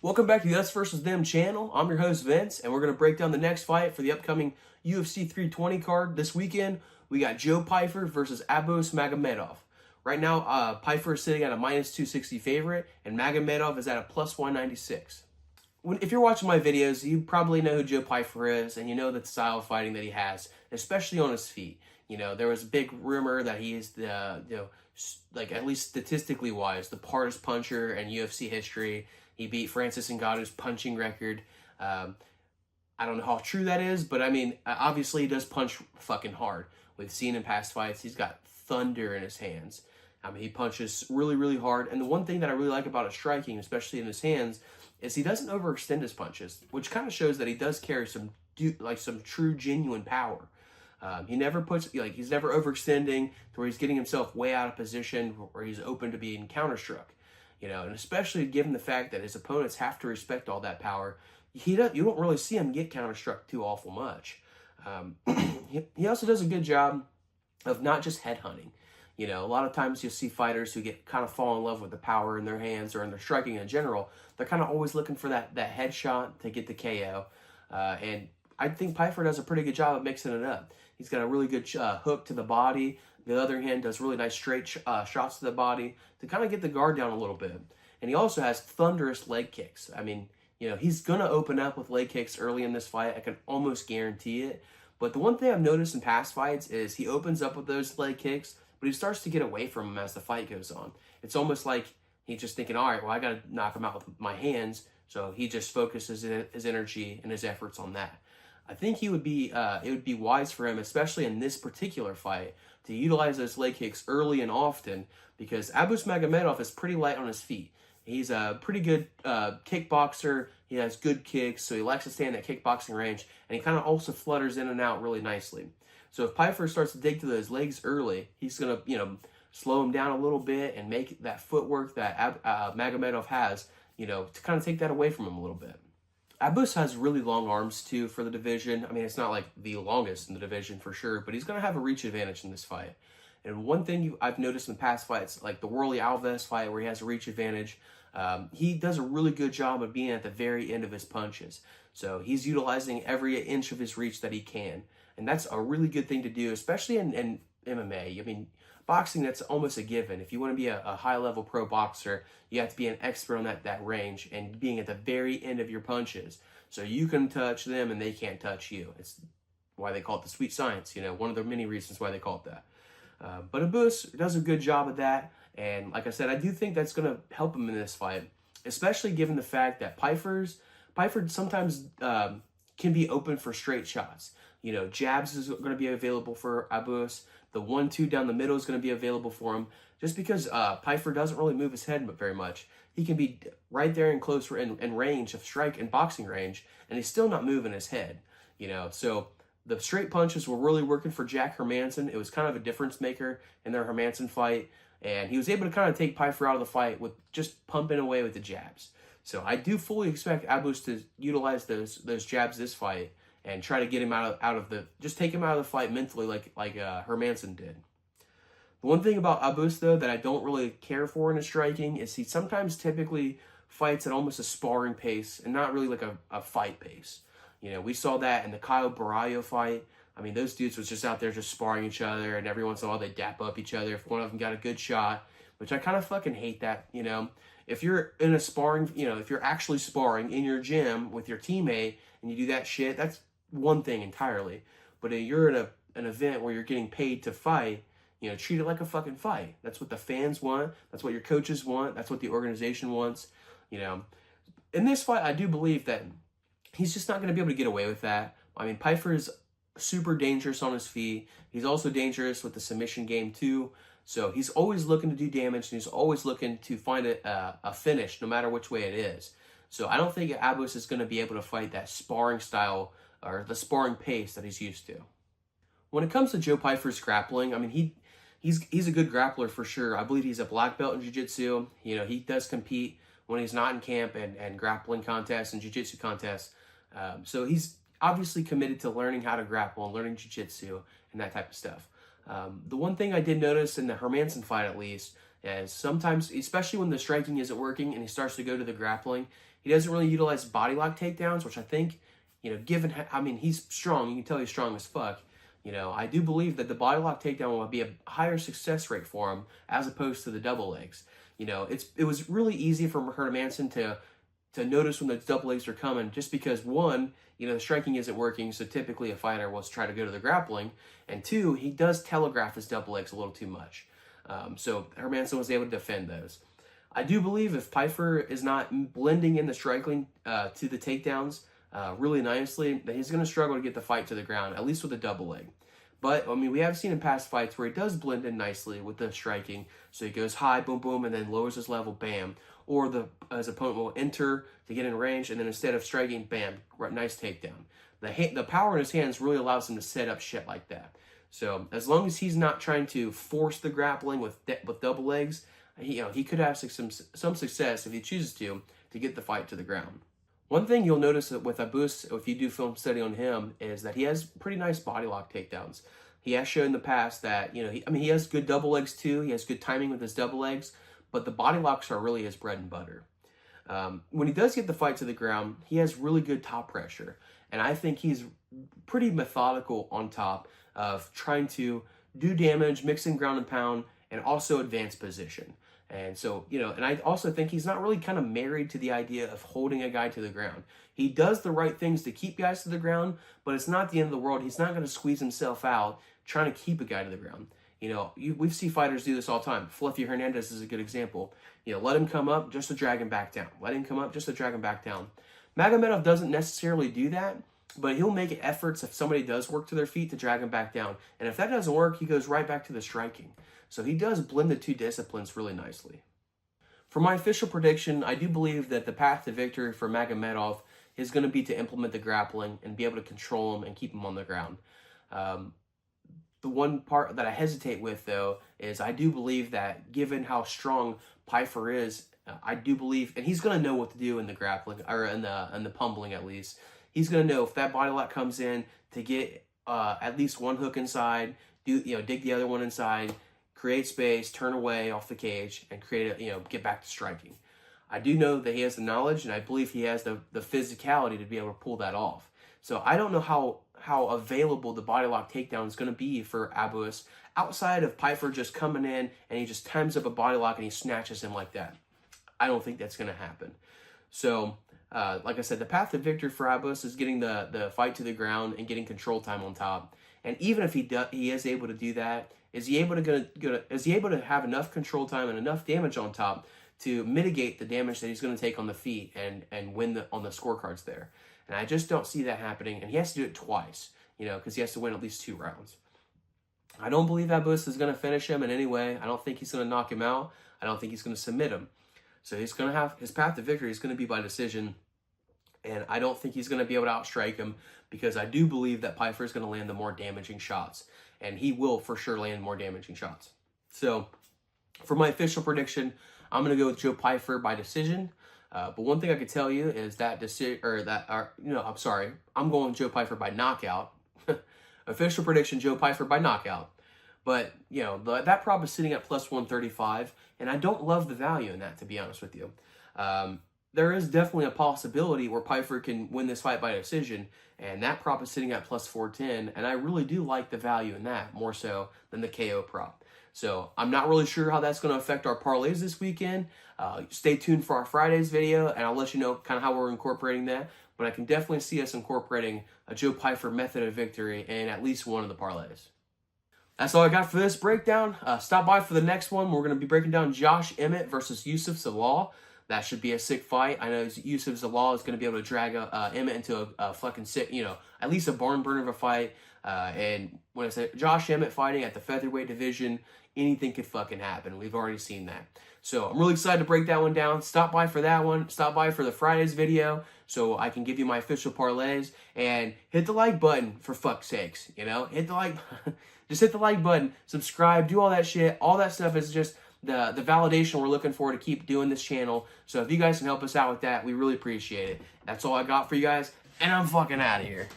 Welcome back to the Us vs. Them channel. I'm your host, Vince, and we're going to break down the next fight for the upcoming UFC 320 card. This weekend, we got Joe Pyfer versus Magomedov. Right now, Pyfer is sitting at a -260 favorite, and Magomedov is at a +196. If you're watching my videos, you probably know who Joe Pyfer is, and you know the style of fighting that he has, especially on his feet. You know, there was a big rumor that he is the, like at least statistically wise, the hardest puncher in UFC history. He beat Francis Ngannou's punching record. I don't know how true that is, but I mean, obviously he does punch fucking hard. We've seen in past fights, he's got thunder in his hands. I mean, he punches really, really hard. And the one thing that I really like about his striking, especially in his hands, is he doesn't overextend his punches, which kind of shows that he does carry some true, genuine power. He never puts, he's never overextending to where he's getting himself way out of position where he's open to being counterstruck. You know, and especially given the fact that his opponents have to respect all that power, you don't really see him get counterstruck too awful much. He also does a good job of not just headhunting. You know, a lot of times you'll see fighters who get kind of fall in love with the power in their hands or in their striking in general. They're kind of always looking for that headshot to get the KO. And I think Pyfer does a pretty good job of mixing it up. He's got a really good hook to the body. The other hand does really nice straight shots to the body to kind of get the guard down a little bit. And he also has thunderous leg kicks. I mean, you know, he's going to open up with leg kicks early in this fight. I can almost guarantee it. But the one thing I've noticed in past fights is he opens up with those leg kicks, but he starts to get away from them as the fight goes on. It's almost like he's just thinking, all right, well, I got to knock him out with my hands. So he just focuses his energy and his efforts on that. I think it would be wise for him, especially in this particular fight, to utilize those leg kicks early and often, because Magomedov is pretty light on his feet. He's a pretty good kickboxer. He has good kicks, so he likes to stay in that kickboxing range, and he kind of also flutters in and out really nicely. So if Pyfer starts to dig to those legs early, he's going to, slow him down a little bit and make that footwork that Magomedov has, to kind of take that away from him a little bit. Abus has really long arms, too, for the division. I mean, it's not like the longest in the division for sure, but he's going to have a reach advantage in this fight. And one thing I've noticed in past fights, like the Worley Alves fight where he has a reach advantage, he does a really good job of being at the very end of his punches. So he's utilizing every inch of his reach that he can. And that's a really good thing to do, especially in MMA. I mean, boxing, that's almost a given. If you want to be a high-level pro boxer, you have to be an expert on that range and being at the very end of your punches. So you can touch them and they can't touch you. It's why they call it the sweet science, one of the many reasons why they call it that. But Abus does a good job of that. And like I said, I do think that's going to help him in this fight, especially given the fact that Pyfer sometimes can be open for straight shots. Jabs is going to be available for Abus. The 1-2 down the middle is going to be available for him. Just because Pyfer doesn't really move his head very much, he can be right there in close in range of strike and boxing range, and he's still not moving his head. So the straight punches were really working for Jack Hermansson. It was kind of a difference maker in their Hermansson fight, and he was able to kind of take Pyfer out of the fight with just pumping away with the jabs. So I do fully expect Abus to utilize those jabs this fight and try to get him take him out of the fight mentally like Hermansson did. The one thing about Abus, though, that I don't really care for in his striking is he sometimes typically fights at almost a sparring pace and not really like a fight pace. We saw that in the Kyle Barallo fight. I mean, those dudes was just out there just sparring each other, and every once in a while they dap up each other if one of them got a good shot, which I kind of fucking hate that, If you're in a sparring, if you're actually sparring in your gym with your teammate and you do that shit, that's one thing entirely. But if you're in an event where you're getting paid to fight, treat it like a fucking fight. That's what the fans want. That's what your coaches want. That's what the organization wants. In this fight, I do believe that he's just not going to be able to get away with that. I mean, Pyfer is super dangerous on his feet. He's also dangerous with the submission game too. So he's always looking to do damage, and he's always looking to find a finish, no matter which way it is. So I don't think Abus is going to be able to fight that sparring style or the sparring pace that he's used to. When it comes to Joe Pyfer's grappling, I mean, he's a good grappler for sure. I believe he's a black belt in jiu-jitsu. He does compete when he's not in camp and grappling contests and jiu-jitsu contests. So he's obviously committed to learning how to grapple and learning jiu-jitsu and that type of stuff. The one thing I did notice in the Hermansson fight, at least, is sometimes, especially when the striking isn't working and he starts to go to the grappling, He doesn't really utilize body lock takedowns, which I think, given, I mean, he's strong. You can tell he's strong as fuck. I do believe that the body lock takedown will be a higher success rate for him as opposed to the double legs. It was really easy for Hermanson to notice when the double legs are coming, just because one, the striking isn't working, so typically a fighter will try to go to the grappling, and two, he does telegraph his double legs a little too much. So Hermanson was able to defend those. I do believe if Pyfer is not blending in the striking to the takedowns really nicely, that he's going to struggle to get the fight to the ground, at least with a double leg. But, I mean, we have seen in past fights where he does blend in nicely with the striking. So he goes high, boom, boom, and then lowers his level, bam. Or his opponent will enter to get in range, and then instead of striking, bam, nice takedown. The power in his hands really allows him to set up shit like that. So as long as he's not trying to force the grappling with double legs, he could have some success if he chooses to get the fight to the ground. One thing you'll notice with Abus, if you do film study on him, is that he has pretty nice body lock takedowns. He has shown in the past that, he has good double legs too. He has good timing with his double legs, but the body locks are really his bread and butter. When he does get the fight to the ground, he has really good top pressure. And I think he's pretty methodical on top of trying to do damage, mixing ground and pound, and also advance position. And so, and I also think he's not really kind of married to the idea of holding a guy to the ground. He does the right things to keep guys to the ground, but it's not the end of the world. He's not going to squeeze himself out trying to keep a guy to the ground. We see fighters do this all the time. Fluffy Hernandez is a good example. Let him come up just to drag him back down. Let him come up just to drag him back down. Magomedov doesn't necessarily do that, but he'll make efforts if somebody does work to their feet to drag him back down. And if that doesn't work, he goes right back to the striking. So he does blend the two disciplines really nicely. For my official prediction, I do believe that the path to victory for Magomedov is going to be to implement the grappling and be able to control him and keep him on the ground. The one part that I hesitate with, though, is I do believe that given how strong Pyfer is, I do believe, and he's going to know what to do in the grappling, or in the pummeling at least. He's going to know if that body lock comes in to get at least one hook inside, dig the other one inside, create space, turn away off the cage, and get back to striking. I do know that he has the knowledge, and I believe he has the physicality to be able to pull that off. So I don't know how available the body lock takedown is going to be for Abus outside of Pyfer just coming in and he just times up a body lock and he snatches him like that. I don't think that's going to happen. So, like I said, the path to victory for Abus is getting the fight to the ground and getting control time on top. And even if he is able to do that, is he able to have enough control time and enough damage on top to mitigate the damage that he's going to take on the feet and win on the scorecards there? And I just don't see that happening. And he has to do it twice, because he has to win at least 2 rounds. I don't believe Abus is going to finish him in any way. I don't think he's going to knock him out. I don't think he's going to submit him. So he's going to have his path to victory is going to be by decision. And I don't think he's going to be able to outstrike him, because I do believe that Pyfer is going to land the more damaging shots. And he will for sure land more damaging shots. So for my official prediction, I'm going to go with Joe Pyfer by decision. But one thing I could tell you is that I'm going Joe Pyfer by knockout. Official prediction, Joe Pyfer by knockout. But, that prop is sitting at plus 135, and I don't love the value in that, to be honest with you. There is definitely a possibility where Pyfer can win this fight by decision, and that prop is sitting at plus 410, and I really do like the value in that more so than the KO prop. So I'm not really sure how that's going to affect our parlays this weekend. Stay tuned for our Friday's video, and I'll let you know kind of how we're incorporating that. But I can definitely see us incorporating a Joe Pyfer method of victory in at least one of the parlays. That's all I got for this breakdown. Stop by for the next one. We're going to be breaking down Josh Emmett versus Yusuf Zalal. That should be a sick fight. I know Yusuf Zalal is going to be able to drag Emmett into a fucking sick, at least a barn burner of a fight. And when I say Josh Emmett fighting at the featherweight division, anything could fucking happen. We've already seen that. So I'm really excited to break that one down. Stop by for that one. Stop by for the Friday's video so I can give you my official parlays. And hit the like button, for fuck's sakes. Hit the like just hit the like button, subscribe, do all that shit. All that stuff is just the validation we're looking for to keep doing this channel. So if you guys can help us out with that, we really appreciate it. That's all I got for you guys, and I'm fucking out of here.